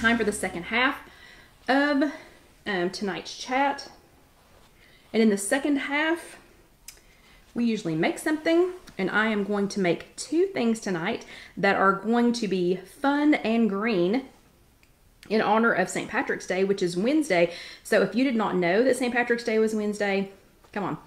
time for the second half of tonight's chat. And in the second half, we usually make something, and I am going to make two things tonight that are going to be fun and green in honor of St. Patrick's Day, which is Wednesday. So if you did not know that St. Patrick's Day was Wednesday, come on.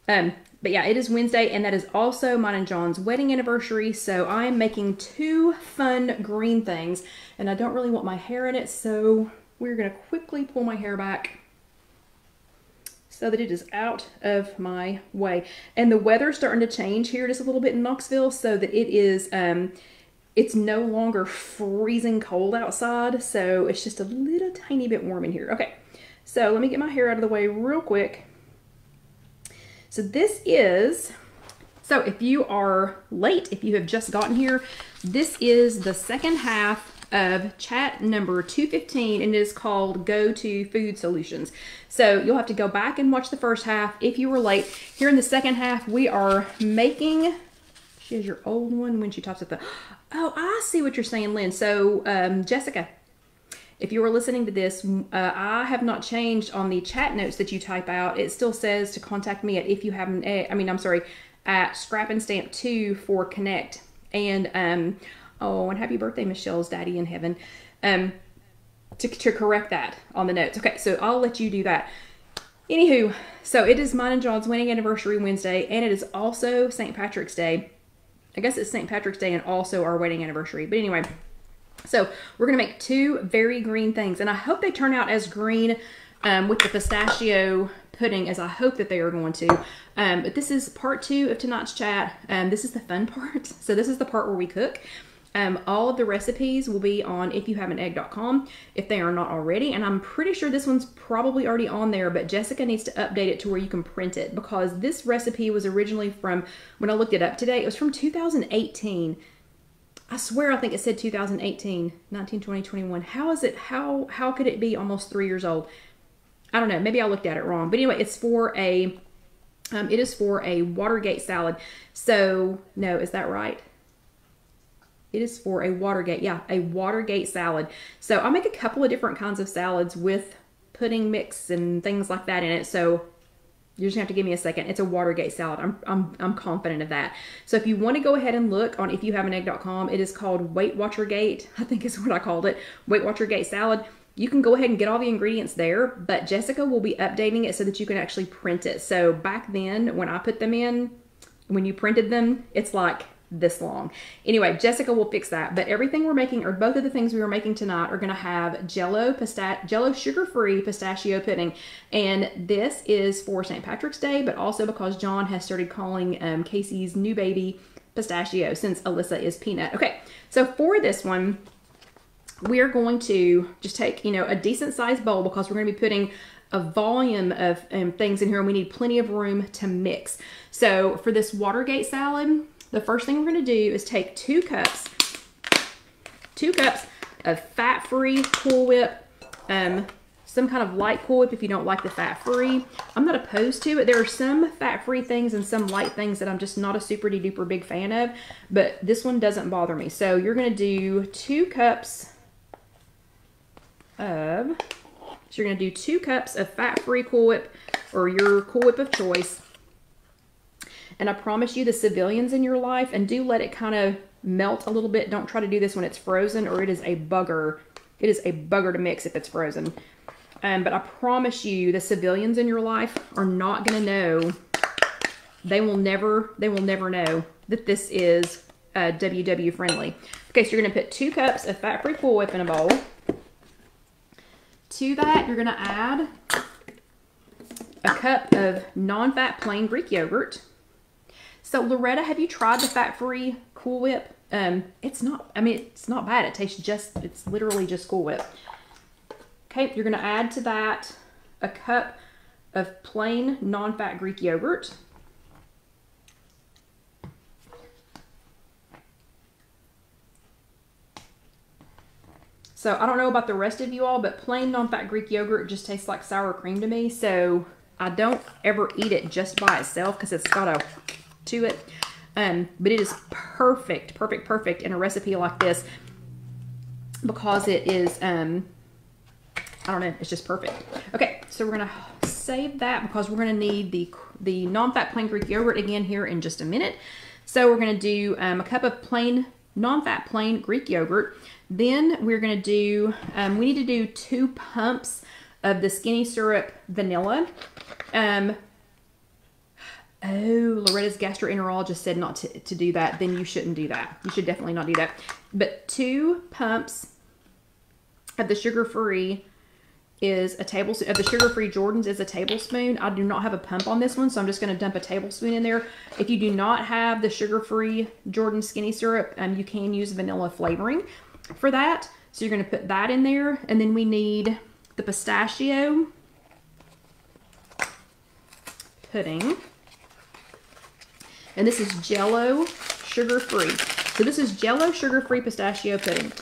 But yeah, it is Wednesday, and that is also mine and John's wedding anniversary. So I am making two fun green things, and I don't really want my hair in it, so we're going to quickly pull my hair back so that it is out of my way. And the weather's starting to change here just a little bit in Knoxville, so that it is, it's no longer freezing cold outside, so it's just a little tiny bit warm in here. Okay, so let me get my hair out of the way real quick. So this is, so if you are late, if you have just gotten here, this is the second half of chat number 215, and it is called Go to Food Solutions. So you'll have to go back and watch the first half if you were late. Here in the second half, we are making, she has your old one when she types at the, oh, I see what you're saying, Lynn. So Jessica, if you were listening to this, I have not changed on the chat notes that you type out. It still says to contact me at at Scrap and Stamp 2 for Connect. And oh, and happy birthday, Michelle's daddy in heaven. To correct that on the notes. Okay, so I'll let you do that. Anywho, so it is mine and John's wedding anniversary Wednesday, and it is also St. Patrick's Day. I guess it's St. Patrick's Day and also our wedding anniversary. But anyway, so we're going to make two very green things, and I hope they turn out as green with the pistachio pudding as I hope that they are going to. But this is part 2 of tonight's chat. This is the fun part. So this is the part where we cook. All of the recipes will be on IfYouHaveAnEgg.com if they are not already, and I'm pretty sure this one's probably already on there, but Jessica needs to update it to where you can print it, because this recipe was originally from, when I looked it up today, it was from 2018. I swear I think it said 2018, 19, 20, 21. How is it, how could it be almost 3 years old? I don't know, maybe I looked at it wrong. But anyway, it's for a, it is for a Watergate salad. So, no, is that right? It is for a Watergate, yeah, a Watergate salad. So I'll make a couple of different kinds of salads with pudding mix and things like that in it. So you're just gonna have to give me a second. It's a Watergate salad. I'm confident of that. So if you want to go ahead and look on IfYouHaveAnEgg.com, it is called Watergate, I think is what I called it, Watergate salad. You can go ahead and get all the ingredients there, but Jessica will be updating it so that you can actually print it. So back then, when I put them in, when you printed them, it's like this long. Anyway, Jessica will fix that. But everything we're making, or both of the things we were making tonight, are going to have Jello sugar-free pistachio pudding. And this is for St. Patrick's Day, but also because John has started calling Casey's new baby pistachio, since Alyssa is peanut. Okay, so for this one, we are going to just take, a decent sized bowl, because we're going to be putting a volume of things in here, and we need plenty of room to mix. So for this Watergate salad, the first thing we're going to do is take 2 cups of fat-free Cool Whip, some kind of light Cool Whip if you don't like the fat-free. I'm not opposed to it. There are some fat-free things and some light things that I'm just not a super-duper big fan of, but this one doesn't bother me. So you're going to do 2 cups of, so you're going to do 2 cups of fat-free Cool Whip, or your Cool Whip of choice. And I promise you, the civilians in your life, and do let it kind of melt a little bit. Don't try to do this when it's frozen, or it is a bugger. It is a bugger to mix if it's frozen. But I promise you, the civilians in your life are not going to know. They will never know that this is WW friendly. Okay, so you're going to put 2 cups of fat-free Cool Whip in a bowl. To that, you're going to add a cup of non-fat plain Greek yogurt. So Loretta, have you tried the fat-free Cool Whip? It's not bad. It tastes it's literally just Cool Whip. Okay, you're going to add to that a cup of plain non-fat Greek yogurt. So I don't know about the rest of you all, but plain non-fat Greek yogurt just tastes like sour cream to me. So I don't ever eat it just by itself because it's got a to it. But it is perfect in a recipe like this. because it is, I don't know, it's just perfect. Okay, so we're gonna save that because we're gonna need the non-fat plain Greek yogurt again here in just a minute. So we're gonna do a cup of plain, non-fat plain Greek yogurt. Then we're gonna do, we need to do 2 pumps of the skinny syrup vanilla. Oh, Loretta's gastroenterologist said not to do that. Then you shouldn't do that. You should definitely not do that. But 2 pumps of the sugar-free is a tablespoon. Of the sugar-free Jordans is a tablespoon. I do not have a pump on this one, so I'm just going to dump a tablespoon in there. If you do not have the sugar-free Jordan skinny syrup, you can use vanilla flavoring for that. So you're going to put that in there. And then we need the pistachio pudding. And this is Jell-O sugar-free. So this is Jell-O sugar-free pistachio pudding.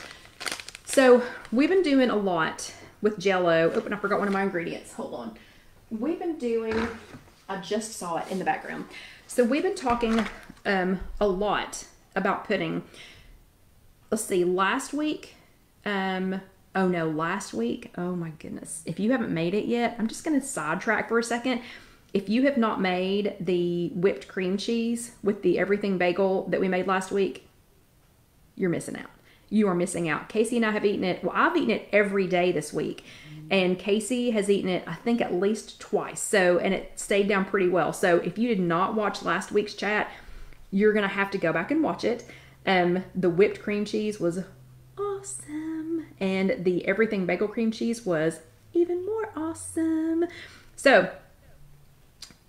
So we've been doing a lot with Jell-O. Oh, and I forgot one of my ingredients. Hold on. We've been doing, I just saw it in the background. So we've been talking a lot about pudding. Let's see, last week, last week, oh my goodness. If you haven't made it yet, I'm just going to sidetrack for a second. If you have not made the whipped cream cheese with the everything bagel that we made last week, you're missing out. You are missing out. Casey and I have eaten it. Well, I've eaten it every day this week. And Casey has eaten it, I think, at least twice. So, and it stayed down pretty well. So if you did not watch last week's chat, you're going to have to go back and watch it. The whipped cream cheese was awesome. And the everything bagel cream cheese was even more awesome. So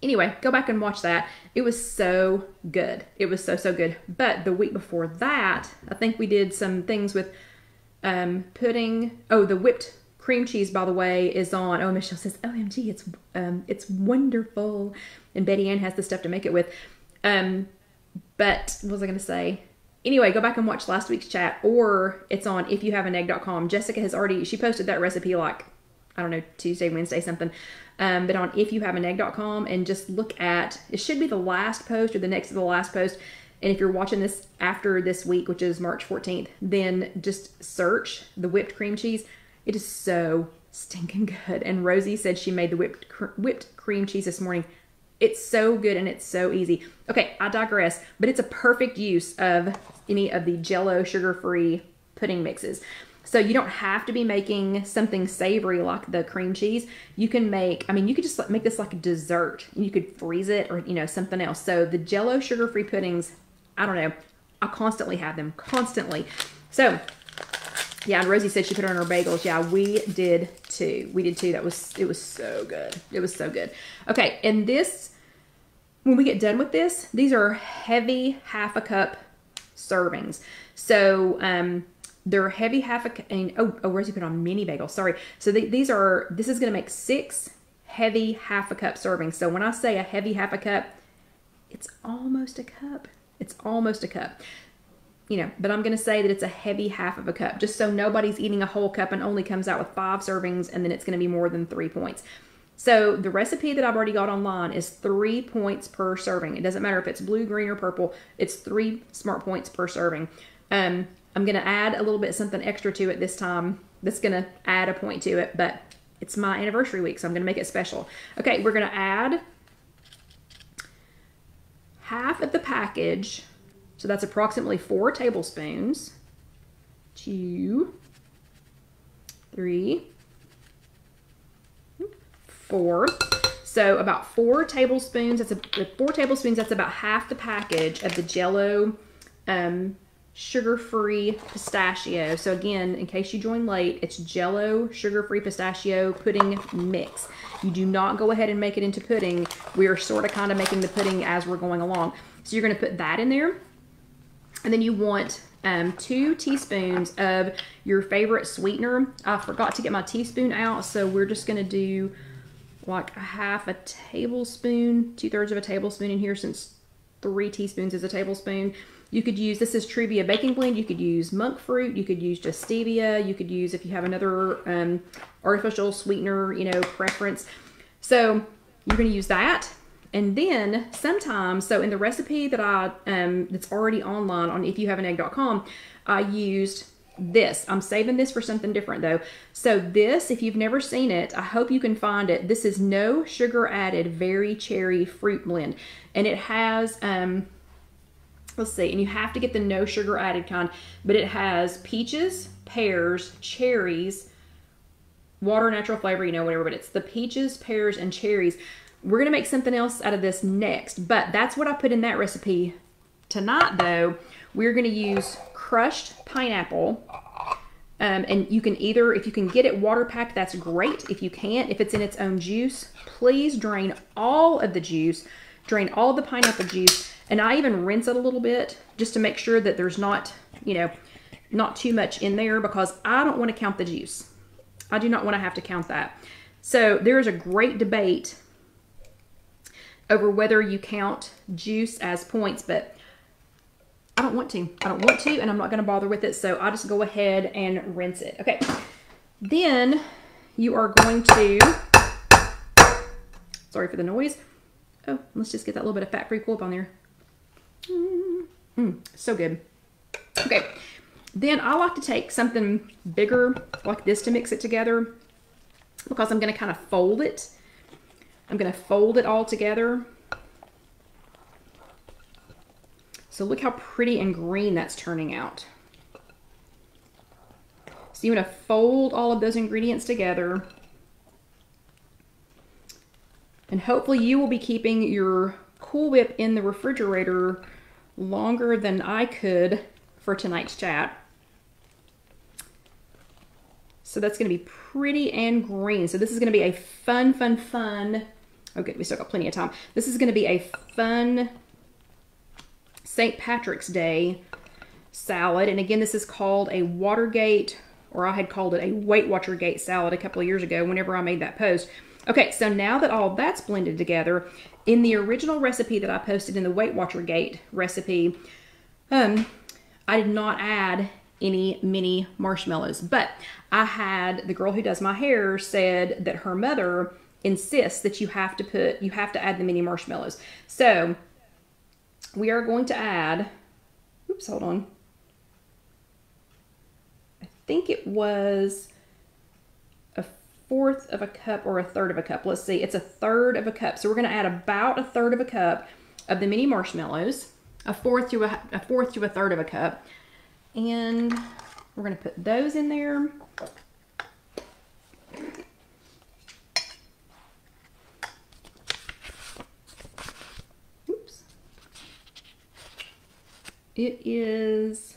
anyway, go back and watch that. It was so good. It was so, so good. But the week before that, I think we did some things with pudding. Oh, the whipped cream cheese, by the way, is on. Oh, Michelle says, OMG, it's wonderful. And Betty Ann has the stuff to make it with. But what was I going to say? Anyway, go back and watch last week's chat, or it's on IfYouHaveAnEgg.com. Jessica has already, she posted that recipe like, I don't know, Tuesday, Wednesday, something. But on IfYouHaveAnEgg.com, and just look at, it should be the last post or the next to the last post. And if you're watching this after this week, which is March 14th, then just search the whipped cream cheese. It is so stinking good. And Rosie said she made the whipped cream cheese this morning. It's so good and it's so easy. Okay, I digress, but it's a perfect use of any of the Jell-O sugar-free pudding mixes. So you don't have to be making something savory like the cream cheese. You can make, you could just make this like a dessert. You could freeze it or, something else. So the Jell-O sugar-free puddings, I don't know. I constantly have them, constantly. So, yeah, and Rosie said she put it on her bagels. Yeah, we did too. We did too. It was so good. It was so good. Okay, and this, when we get done with this, these are heavy 1/2 cup servings. So, they're heavy 1/2 cup, and Rosie put on mini bagels, sorry. So this is going to make 6 heavy 1/2 cup servings. So when I say a heavy 1/2 cup, it's almost a cup. It's almost a cup. But I'm going to say that it's a heavy 1/2 cup, just so nobody's eating a whole cup and only comes out with 5 servings, and then it's going to be more than 3 points. So the recipe that I've already got online is 3 points per serving. It doesn't matter if it's blue, green, or purple. It's 3 smart points per serving. I'm going to add a little bit something extra to it this time that's going to add a point to it, but it's my anniversary week, so I'm going to make it special. Okay, we're going to add half of the package. So that's approximately 4 tablespoons. 2, 3, 4. So about 4 tablespoons. That's 4 tablespoons. That's about half the package of the Jell-O sugar-free pistachio. So again, in case you joined late, it's Jell-O sugar-free pistachio pudding mix. You do not go ahead and make it into pudding. We are sort of kind of making the pudding as we're going along. So you're going to put that in there. And then you want 2 teaspoons of your favorite sweetener. I forgot to get my teaspoon out, so we're just going to do like 1/2 tablespoon, 2/3 of a tablespoon in here, since 3 teaspoons is a tablespoon. You could use, this is Truvia baking blend. You could use monk fruit. You could use just stevia. You could use, if you have another artificial sweetener, preference. So you're going to use that. And then sometimes, so in the recipe that that's already online on IfYouHaveAnEgg.com, I used this. I'm saving this for something different though. So this, if you've never seen it, I hope you can find it. This is no sugar added very cherry fruit blend. And it has, let's see, and you have to get the no sugar added kind, but it has peaches, pears, cherries, water, natural flavor, you know, whatever, but it's the peaches, pears, and cherries. We're going to make something else out of this next, but that's what I put in that recipe. Tonight though, we're going to use crushed pineapple. And you can either, if you can get it water packed, that's great. If you can't, if it's in its own juice, please drain all of the juice, drain all the pineapple juice. And I even rinse it a little bit just to make sure that there's not, you know, not too much in there, because I don't want to count the juice. I do not want to have to count that. So there's a great debate over whether you count juice as points, but I don't want to. I don't want to, and I'm not going to bother with it, so I'll just go ahead and rinse it. Okay. Then you are going to, sorry for the noise. Oh, let's just get that little bit of fat-free coop on there. So good. Okay. Then I like to take something bigger like this to mix it together, because I'm going to kind of fold it. I'm going to fold it all together. So look how pretty and green that's turning out. So you want to fold all of those ingredients together. And hopefully you will be keeping your Cool Whip in the refrigerator longer than I could for tonight's chat. So that's going to be pretty and green. So this is going to be a fun. Oh good, we still got plenty of time. This is going to be a fun St. Patrick's Day salad. And again, this is called a Watergate, or I had called it a Watergate salad a couple of years ago whenever I made that post. Okay, so now that all that's blended together, in the original recipe that I posted in the Watergate recipe, I did not add any mini marshmallows, but I had, the girl who does my hair said that her mother insists that you have to add the mini marshmallows. So we are going to add, oops, hold on. I think it was a fourth of a cup or a third of a cup. Let's see, it's a third of a cup. So we're going to add about a third of a cup of the mini marshmallows, a fourth to a third of a cup. And we're going to put those in there. Oops. It is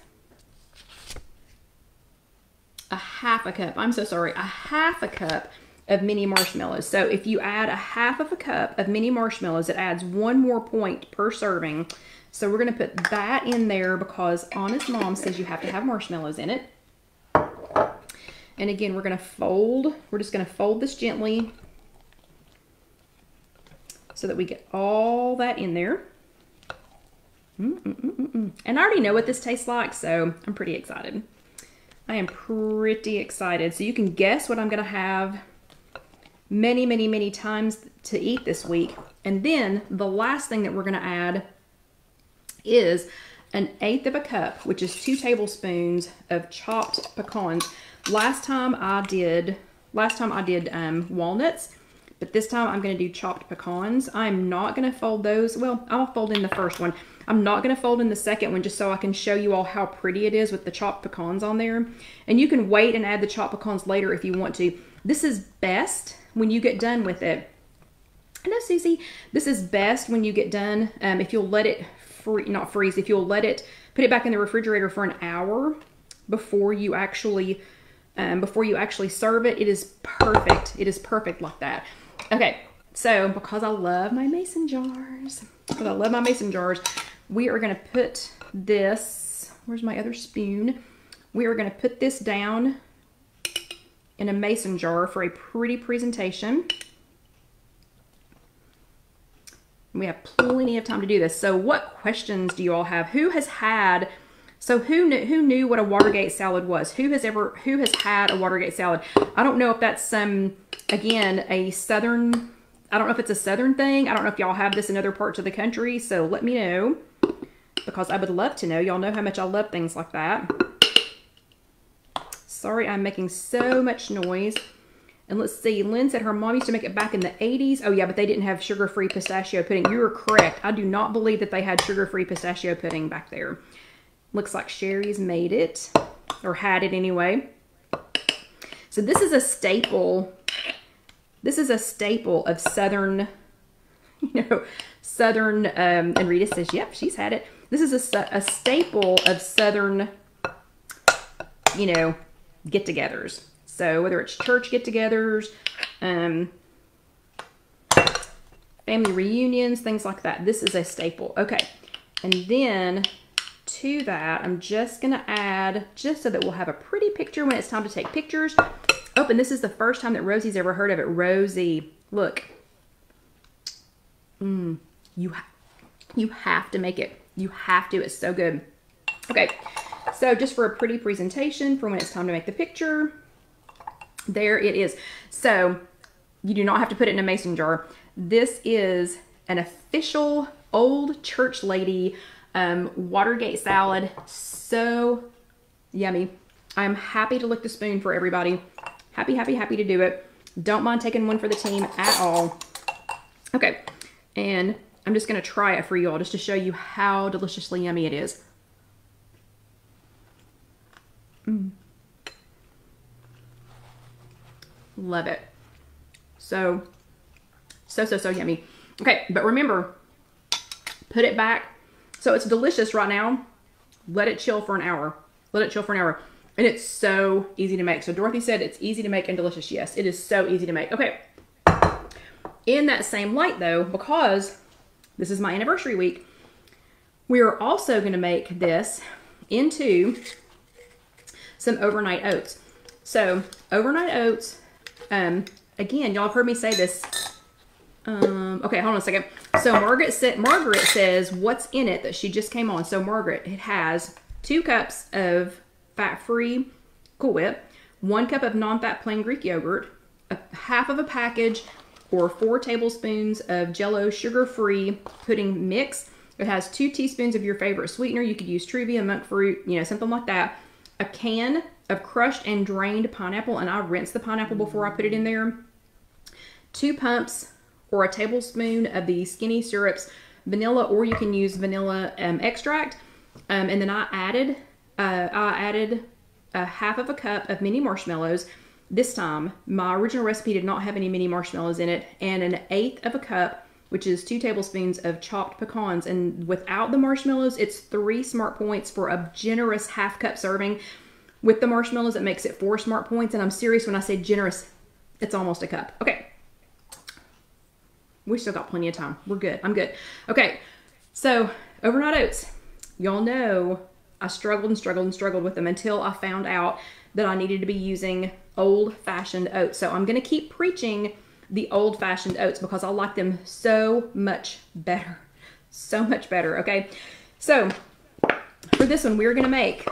a half a cup. I'm so sorry. A half a cup of mini marshmallows. So if you add a half of a cup of mini marshmallows, it adds 1 more point per serving. So we're going to put that in there because Honest Mom says you have to have marshmallows in it. And again, we're going to fold. We're just going to fold this gently so that we get all that in there. And I already know what this tastes like, so I'm pretty excited. I am pretty excited. So you can guess what I'm going to have many times to eat this week. And then the last thing that we're going to add is 1/8 of a cup, which is 2 tablespoons of chopped pecans. Last time I did walnuts, but this time I'm going to do chopped pecans. I'm not going to fold those. Well, I'll fold in the first one. I'm not going to fold in the second one just so I can show you all how pretty it is with the chopped pecans on there. And you can wait and add the chopped pecans later if you want to. This is best when you get done with it. Hello, Susie. This is best when you get done if you'll let it not freeze, if you'll let it, put it back in the refrigerator for an hour before you actually serve it. It is perfect. It is perfect like that. Okay, so because I love my mason jars, we are going to put this, where's my other spoon? We are going to put this down in a mason jar for a pretty presentation. We have plenty of time to do this. So what questions do you all have? Who has had, so who knew what a Watergate salad was? Who has had a Watergate salad? I don't know if that's again, a southern, I don't know if it's a southern thing. I don't know if y'all have this in other parts of the country. So let me know, because I would love to know. Y'all know how much I love things like that. Sorry, I'm making so much noise. And let's see, Lynn said her mom used to make it back in the 80s. Oh yeah, but they didn't have sugar-free pistachio pudding. You are correct. I do not believe that they had sugar-free pistachio pudding back there. Looks like Sherry's made it, or had it anyway. So this is a staple. This is a staple of Southern, Southern, and Rita says, yep, she's had it. This is a staple of Southern, get-togethers. So whether it's church get-togethers, family reunions, things like that, this is a staple. Okay, and then to that, I'm just going to add, just so that we'll have a pretty picture when it's time to take pictures. Oh, and this is the first time that Rosie's ever heard of it. Rosie, look. You have to make it. You have to. It's so good. Okay, so just for a pretty presentation for when it's time to make the picture, there it is. So you do not have to put it in a mason jar. This is an official old church lady Watergate salad. So yummy. I'm happy to lick the spoon for everybody. Happy, happy, happy to do it. Don't mind taking one for the team at all. Okay, and I'm just going to try it for you all just to show you how deliciously yummy it is. Love it. So yummy. Okay, but remember, put it back. So it's delicious right now. Let it chill for an hour. Let it chill for an hour. And it's so easy to make. So Dorothy said it's easy to make and delicious. Yes, it is so easy to make. Okay. In that same light though, because this is my anniversary week, we are also going to make this into some overnight oats. So overnight oats, again, y'all have heard me say this. Okay, hold on a second. So Margaret says what's in it that she just came on. So Margaret, it has 2 cups of fat-free Cool Whip, 1 cup of non-fat plain Greek yogurt, half of a package or 4 tablespoons of Jell-O sugar-free pudding mix. It has 2 teaspoons of your favorite sweetener. You could use Truvia, monk fruit, something like that. A can of crushed and drained pineapple, and I rinse the pineapple before I put it in there. 2 pumps or a tablespoon of the skinny syrups, vanilla, or you can use vanilla extract. And then I added a half of a cup of mini marshmallows. This time, my original recipe did not have any mini marshmallows in it, and an 1/8 of a cup, which is 2 tablespoons of chopped pecans. And without the marshmallows, it's 3 smart points for a generous half cup serving. With the marshmallows, it makes it 4 smart points, and I'm serious when I say generous. It's almost a cup. Okay. We still got plenty of time. We're good. I'm good. Okay. So, overnight oats. Y'all know I struggled and struggled and struggled with them until I found out that I needed to be using old-fashioned oats. So I'm going to keep preaching the old-fashioned oats because I like them so much better. So much better, okay? So for this one, we're going to make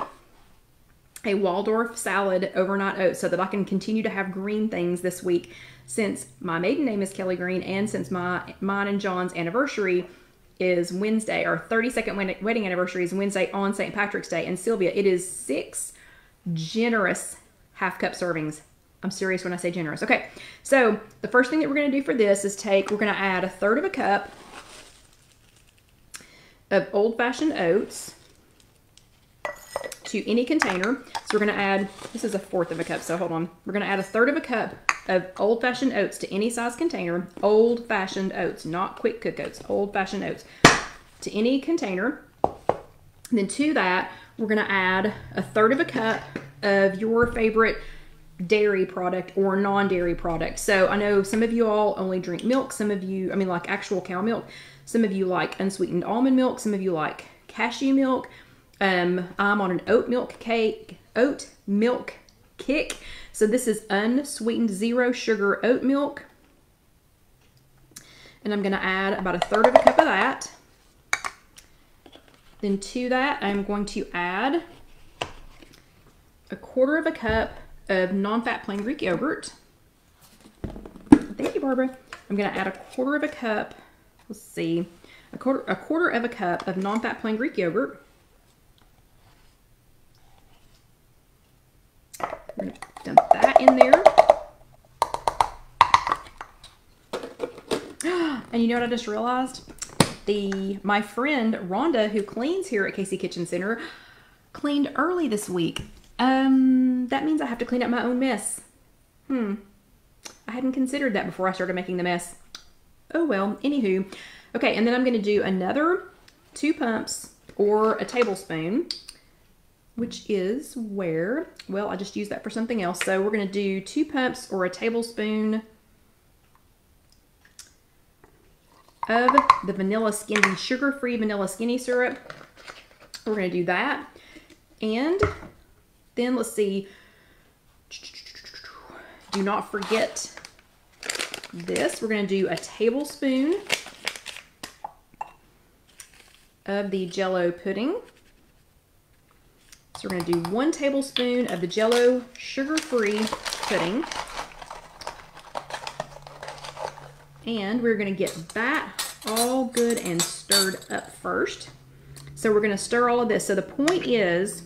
a Waldorf salad overnight oats so that I can continue to have green things this week, since my maiden name is Kelly Green and since mine and John's anniversary is Wednesday. Our 32nd wedding anniversary is Wednesday on St. Patrick's Day. And Sylvia, it is 6 generous half cup servings. I'm serious when I say generous. Okay, so the first thing that we're going to do for this is we're going to add 1/3 of a cup of old-fashioned oats to any container. So we're going to add, this is 1/4 of a cup, so hold on. We're going to add 1/3 of a cup of old-fashioned oats to any size container. Old-fashioned oats, not quick cook oats. Old-fashioned oats to any container. And then to that, we're going to add 1/3 of a cup of your favorite dairy product or non-dairy product. So I know some of you all only drink milk. Some of you, like actual cow milk. Some of you like unsweetened almond milk. Some of you like cashew milk. I'm on an oat milk kick. So this is unsweetened 0 sugar oat milk. And I'm going to add about 1/3 of a cup of that. Then to that, I'm going to add 1/4 of a cup of non-fat plain Greek yogurt. Thank you, Barbara. I'm going to add 1/4 of a cup, let's see, a quarter of a cup of non-fat plain Greek yogurt. We're gonna dump that in there. And you know what I just realized? My friend Rhonda, who cleans here at Casey Kitchen Center, cleaned early this week. That means I have to clean up my own mess. I hadn't considered that before I started making the mess. Oh well, anywho. Okay, and then I'm going to do another 2 pumps or a tablespoon, which is where, well, I just used that for something else. So we're going to do 2 pumps or a tablespoon of the vanilla skinny, sugar-free vanilla skinny syrup. We're going to do that. And then let's see. Do not forget this. We're going to do a tablespoon of the Jell-O pudding. So we're going to do 1 tablespoon of the Jell-O sugar-free pudding. And we're going to get that all good and stirred up first. So we're going to stir all of this. So the point is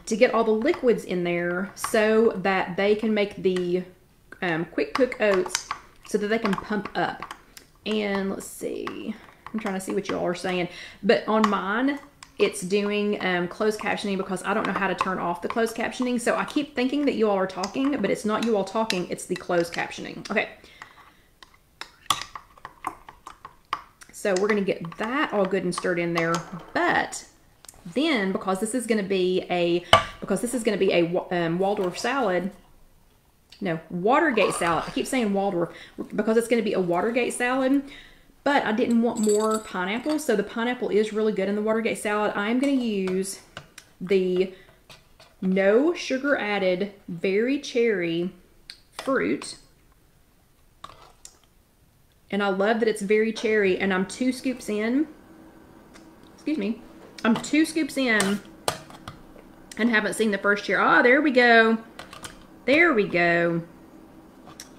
to get all the liquids in there so that they can make the quick cook oats so that they can pump up. And let's see. I'm trying to see what you all are saying. But on mine, it's doing closed captioning because I don't know how to turn off the closed captioning. So I keep thinking that you all are talking, but it's not you all talking. It's the closed captioning. Okay. So we're going to get that all good and stirred in there. But then, because this is going to be a Waldorf salad, no, Watergate salad. I keep saying Waldorf because it's going to be a Watergate salad. But I didn't want more pineapple, so the pineapple is really good in the Watergate salad. I'm going to use the no sugar added berry cherry fruit. And I love that it's very cherry, and I'm 2 scoops in. Excuse me. I'm 2 scoops in and haven't seen the first cherry. Ah, there we go. There we go.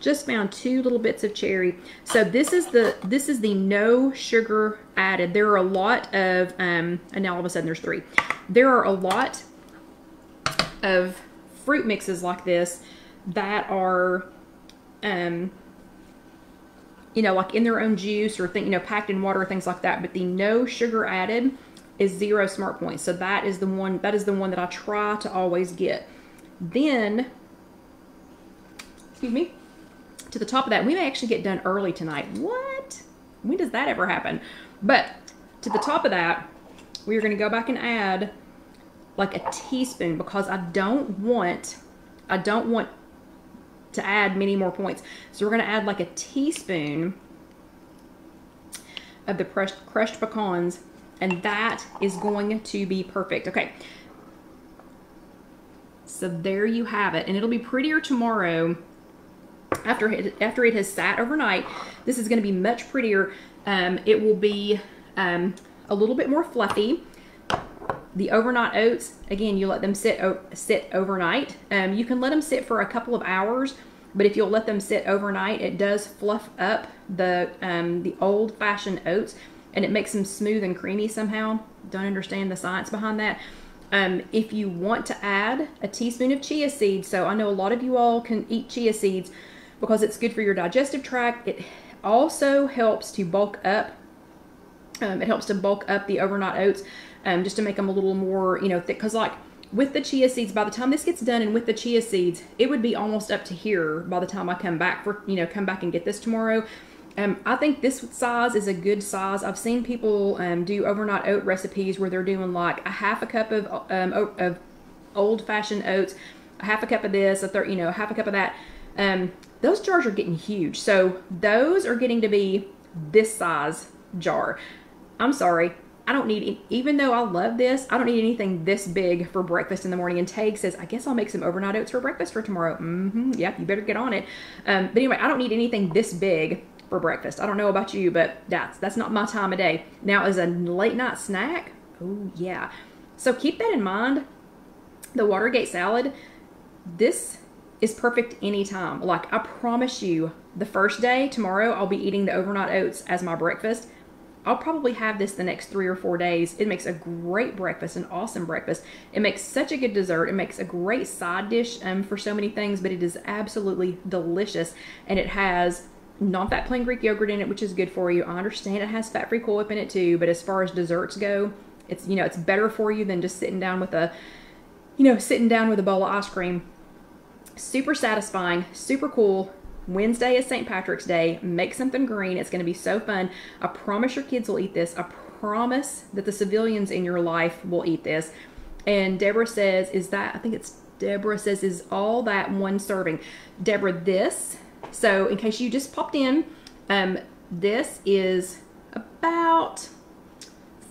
Just found 2 little bits of cherry. So this is the no sugar added. There are a lot of and now all of a sudden there's 3. There are a lot of fruit mixes like this that are you know, like in their own juice or packed in water or things like that. But the no sugar added is 0 smart points. So that is the one that I try to always get. Then, excuse me, to the top of that, we may actually get done early tonight. What? When does that ever happen? But to the top of that, we're going to go back and add like a teaspoon because I don't want to add many more points. So we're going to add like a teaspoon of the crushed pecans, and that is going to be perfect. Okay. So there you have it. And it'll be prettier tomorrow after it has sat overnight. This is going to be much prettier. It will be a little bit more fluffy. The overnight oats, again, you let them sit overnight. You can let them sit for a couple of hours, but if you'll let them sit overnight, it does fluff up the old-fashioned oats, and it makes them smooth and creamy somehow. Don't understand the science behind that. If you want to add a teaspoon of chia seeds, so I know a lot of you all can eat chia seeds because it's good for your digestive tract. It also helps to bulk up. It helps to bulk up the overnight oats. Just to make them a little more, thick. Because like with the chia seeds, by the time this gets done and with the chia seeds, it would be almost up to here by the time I come back and get this tomorrow. I think this size is a good size. I've seen people do overnight oat recipes where they're doing like a half a cup of old-fashioned oats, a half a cup of this, half a cup of that. Those jars are getting huge. So those are getting to be this size jar. I'm sorry. I don't need, even though I love this, I don't need anything this big for breakfast in the morning. And Tag says, I guess I'll make some overnight oats for breakfast for tomorrow. Yep, you better get on it. But anyway, I don't need anything this big for breakfast. I don't know about you, but that's not my time of day. Now, as a late night snack, oh yeah. So keep that in mind. The Watergate salad, this is perfect anytime. Like, I promise you, the first day, tomorrow, I'll be eating the overnight oats as my breakfast. I'll probably have this the next 3 or 4 days. It makes a great breakfast, an awesome breakfast. It makes such a good dessert. It makes a great side dish for so many things, but it is absolutely delicious. And it has non-fat plain Greek yogurt in it, which is good for you. I understand it has fat-free cooped in it too, but as far as desserts go, it's, you know, it's better for you than just sitting down with a, you know, sitting down with a bowl of ice cream. Super satisfying, super cool. Wednesday is St. Patrick's Day. Make something green. It's going to be so fun. I promise your kids will eat this. I promise that the civilians in your life will eat this. And Deborah says, I think it's Deborah says, is all that one serving? Deborah, this, so in case you just popped in, this is about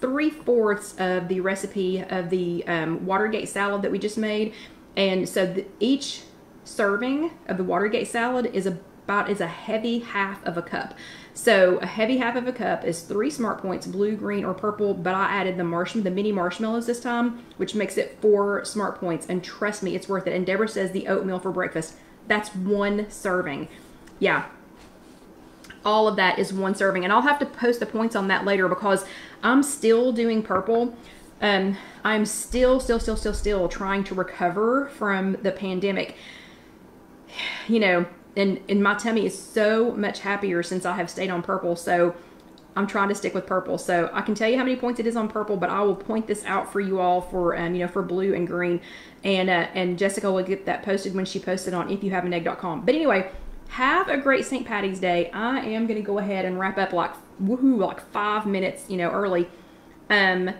3/4 of the recipe of the Watergate salad that we just made. And so each serving of the Watergate salad is a heavy half of a cup. So a heavy half of a cup is 3 Smart Points, blue, green, or purple, but I added the mini marshmallows this time, which makes it 4 Smart Points, and trust me, it's worth it. And Deborah says the oatmeal for breakfast. That's 1 serving. Yeah. All of that is 1 serving, and I'll have to post the points on that later because I'm still doing purple. I'm still trying to recover from the pandemic. You know, and my tummy is so much happier since I have stayed on purple, so I'm trying to stick with purple. So I can tell you how many points it is on purple, but I will point this out for you all for you know, for blue and green, and Jessica will get that posted when she posted on IfYouHaveAnEgg.com. But anyway, have a great St. Patty's Day. I am going to go ahead and wrap up like, woohoo, like 5 minutes, you know, early. Oh,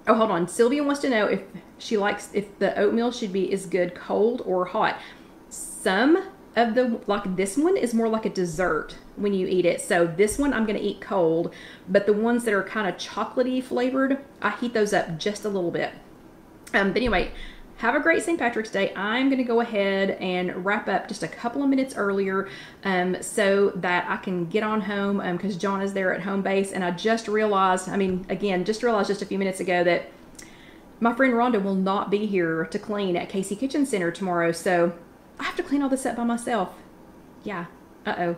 hold on. Sylvia wants to know if the oatmeal is good cold or hot. Some of the, like this one is more like a dessert when you eat it. So this one I'm going to eat cold, but the ones that are kind of chocolatey flavored, I heat those up just a little bit. But anyway, have a great St. Patrick's Day. I'm going to go ahead and wrap up just a couple of minutes earlier so that I can get on home because John is there at home base. And I just realized, just a few minutes ago that my friend Rhonda will not be here to clean at Casey Kitchen Center tomorrow. So I have to clean all this up by myself. Yeah. Uh-oh.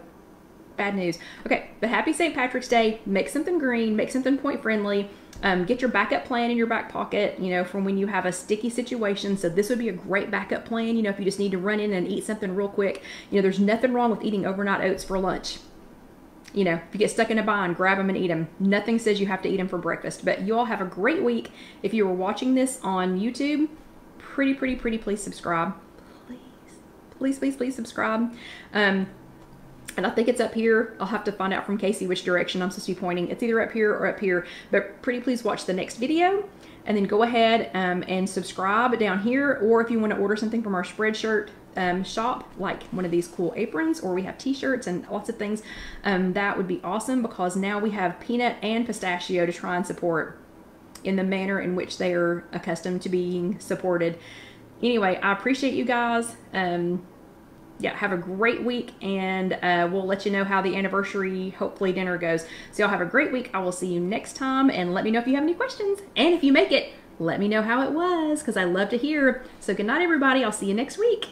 Bad news. Okay, but happy St. Patrick's Day. Make something green. Make something point friendly. Get your backup plan in your back pocket, you know, from when you have a sticky situation. So this would be a great backup plan, you know, if you just need to run in and eat something real quick. You know, there's nothing wrong with eating overnight oats for lunch. You know, if you get stuck in a bind, grab them and eat them. Nothing says you have to eat them for breakfast. But you all have a great week. If you were watching this on YouTube, pretty, please subscribe. Please subscribe. And I think it's up here. I'll have to find out from Casey which direction I'm supposed to be pointing. It's either up here or up here. But pretty please watch the next video. And then go ahead and subscribe down here. Or if you want to order something from our Spreadshirt shop, like one of these cool aprons, or we have t-shirts and lots of things, that would be awesome, because now we have peanut and pistachio to try and support in the manner in which they are accustomed to being supported. Anyway, I appreciate you guys. Yeah, have a great week, and we'll let you know how the anniversary, hopefully, dinner goes. So y'all have a great week. I will see you next time, and let me know if you have any questions. And if you make it, let me know how it was, because I love to hear. So good night, everybody. I'll see you next week.